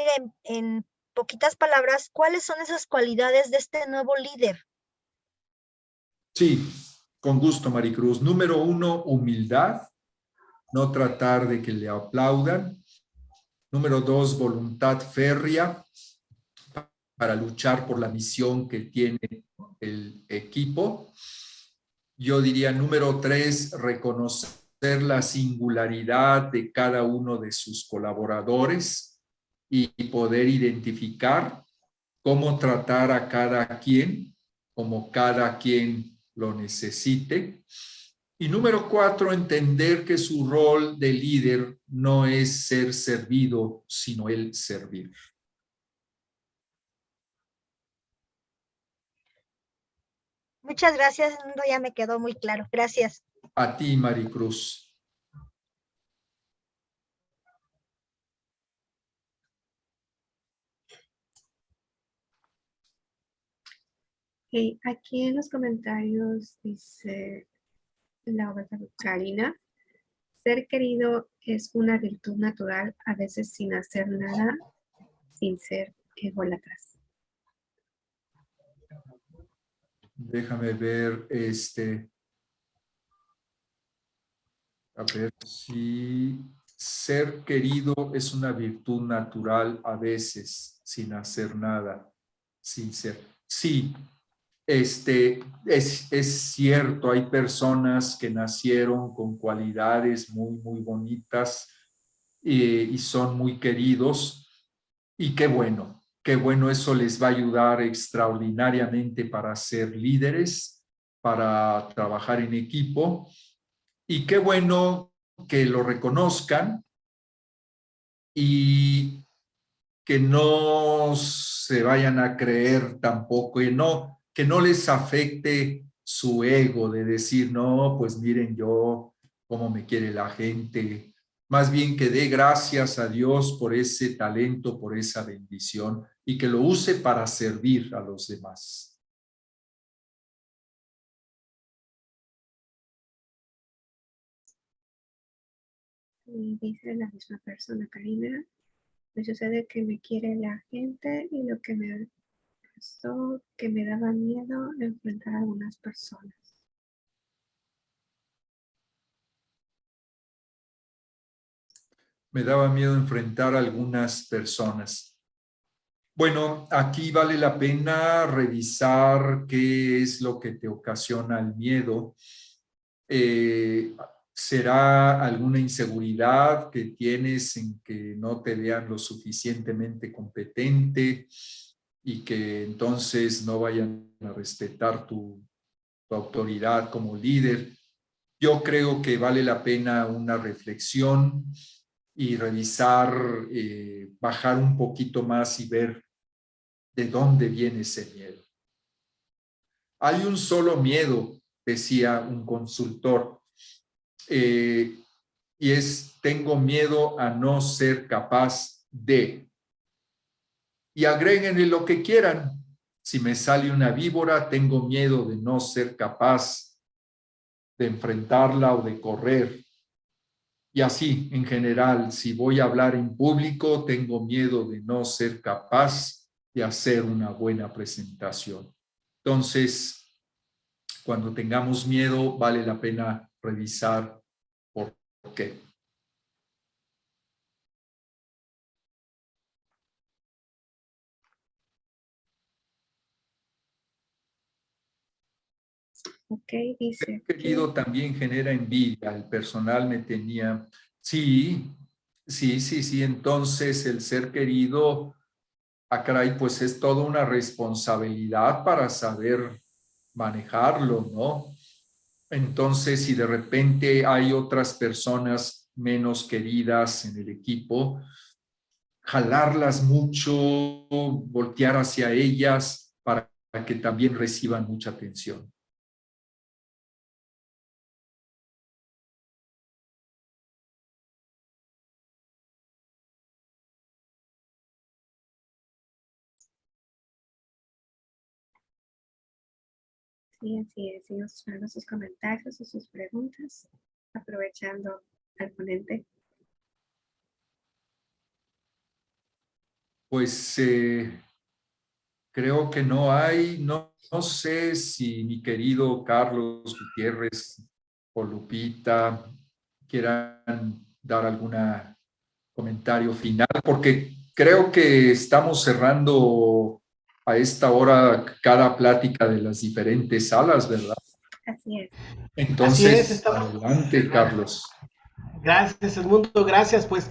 en poquitas palabras, ¿cuáles son esas cualidades de este nuevo líder? Sí, con gusto, Maricruz. Número 1, humildad. No tratar de que le aplaudan. Número 2, voluntad férrea para luchar por la misión que tiene el equipo. Yo diría número 3, reconocer la singularidad de cada uno de sus colaboradores y poder identificar cómo tratar a cada quien, como cada quien lo necesite. Y número 4, entender que su rol de líder no es ser servido, sino el servir. Muchas gracias, Mundo, ya me quedó muy claro. Gracias. A ti, Maricruz. Okay, aquí en los comentarios dice la Karina, ser querido es una virtud natural, a veces sin hacer nada, sin ser ególatras. Déjame ver a ver si ser querido es una virtud natural a veces, sin hacer nada, sin ser. Sí, es cierto, hay personas que nacieron con cualidades muy bonitas y son muy queridos y qué bueno, eso les va a ayudar extraordinariamente para ser líderes, para trabajar en equipo y qué bueno que lo reconozcan y que no se vayan a creer tampoco y que no les afecte su ego de decir, no, pues miren yo, cómo me quiere la gente. Más bien que dé gracias a Dios por ese talento, por esa bendición y que lo use para servir a los demás. Y dice la misma persona, Karina, me sucede que me quiere la gente y lo que me pasó, que me daba miedo enfrentar a algunas personas. Me daba miedo enfrentar a algunas personas. Bueno, aquí vale la pena revisar qué es lo que te ocasiona el miedo. ¿Será alguna inseguridad que tienes en que no te vean lo suficientemente competente y que entonces no vayan a respetar tu autoridad como líder? Yo creo que vale la pena una reflexión y revisar, bajar un poquito más y ver de dónde viene ese miedo. Hay un solo miedo, decía un consultor, y es: tengo miedo a no ser capaz de. Y agréguenle lo que quieran. Si me sale una víbora, tengo miedo de no ser capaz de enfrentarla o de correr. Y así, en general, si voy a hablar en público, tengo miedo de no ser capaz de hacer una buena presentación. Entonces, cuando tengamos miedo, vale la pena revisar por qué. Ok, dice. Ser querido también genera envidia. El personal me tenía... Sí. Entonces, el ser querido, caray, pues es toda una responsabilidad para saber manejarlo, ¿no? Entonces, si de repente hay otras personas menos queridas en el equipo, jalarlas mucho, voltear hacia ellas para que también reciban mucha atención. Sí, así es. Sigamos esperando sus comentarios o sus preguntas, aprovechando al ponente. Pues creo que no hay, no sé si mi querido Carlos Gutiérrez o Lupita quieran dar algún comentario final, porque creo que estamos cerrando a esta hora cada plática de las diferentes salas, ¿verdad? Así es. Entonces, adelante, Carlos. Gracias, Edmundo, gracias. Pues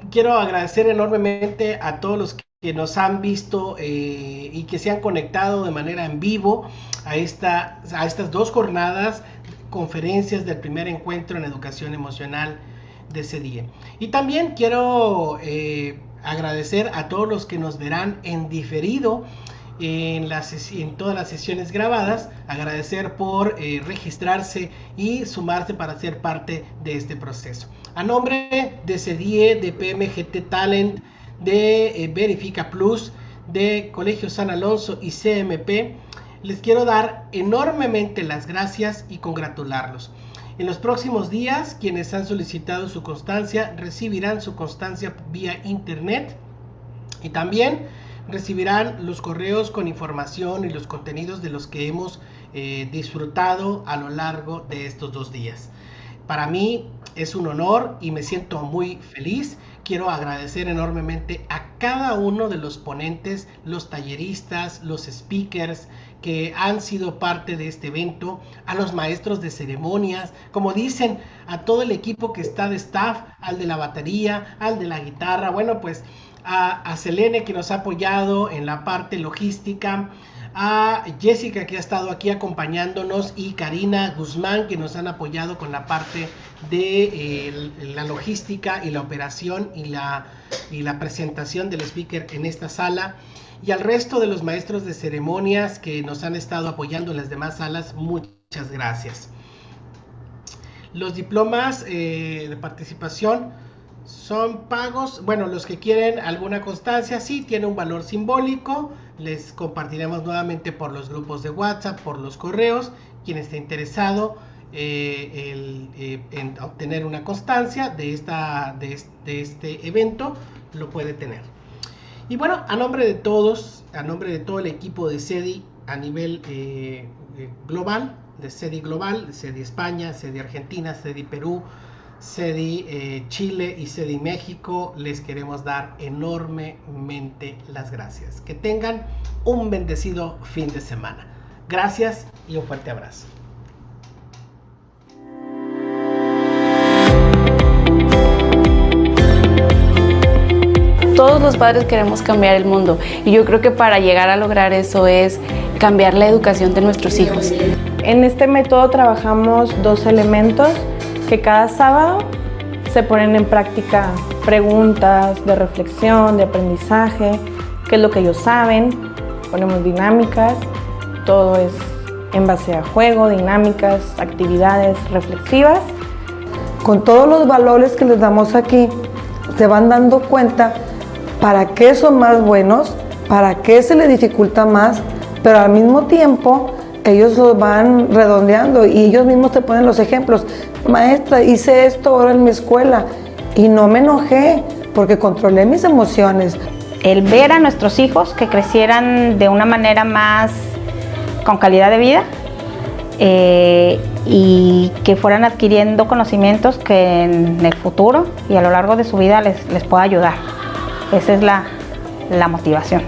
quiero agradecer enormemente a todos los que nos han visto y que se han conectado de manera en vivo a estas 2 jornadas, conferencias del primer encuentro en educación emocional de CDIE. Y también quiero agradecer a todos los que nos verán en diferido en todas las sesiones grabadas. Agradecer por registrarse y sumarse para ser parte de este proceso. A nombre de CDIE, de PMGT Talent, de Verifica Plus, de Colegio San Alonso y CMP, les quiero dar enormemente las gracias y congratularlos. En los próximos días, quienes han solicitado su constancia recibirán su constancia vía internet, y también recibirán los correos con información y los contenidos de los que hemos disfrutado a lo largo de estos 2 días. Para mí es un honor y me siento muy feliz. Quiero agradecer enormemente a cada uno de los ponentes, los talleristas, los speakers que han sido parte de este evento, a los maestros de ceremonias, como dicen, a todo el equipo que está de staff, al de la batería, al de la guitarra, bueno, pues a Selene, que nos ha apoyado en la parte logística, a Jessica, que ha estado aquí acompañándonos, y Karina Guzmán, que nos han apoyado con la parte de la logística y la operación y la presentación del speaker en esta sala, y al resto de los maestros de ceremonias que nos han estado apoyando en las demás salas. Muchas gracias. Los diplomas de participación son pagos. Bueno, los que quieren alguna constancia, sí, tiene un valor simbólico. Les compartiremos nuevamente por los grupos de WhatsApp, por los correos. Quien esté interesado en obtener una constancia de este evento, lo puede tener. Y bueno, a nombre de todos, a nombre de todo el equipo de CEDI a nivel global, de CEDI Global, de CEDI España, CEDI Argentina, CEDI Perú, CEDI Chile y CEDI México, les queremos dar enormemente las gracias. Que tengan un bendecido fin de semana. Gracias y un fuerte abrazo. Todos los padres queremos cambiar el mundo y yo creo que para llegar a lograr eso es cambiar la educación de nuestros hijos. En este método trabajamos 2 elementos que cada sábado se ponen en práctica preguntas de reflexión, de aprendizaje, qué es lo que ellos saben, ponemos dinámicas, todo es en base a juego, dinámicas, actividades reflexivas. Con todos los valores que les damos aquí, se van dando cuenta para qué son más buenos, para qué se les dificulta más, pero al mismo tiempo ellos los van redondeando y ellos mismos te ponen los ejemplos. Maestra, hice esto ahora en mi escuela y no me enojé porque controlé mis emociones. El ver a nuestros hijos que crecieran de una manera más con calidad de vida y que fueran adquiriendo conocimientos que en el futuro y a lo largo de su vida les pueda ayudar. Esa es la motivación.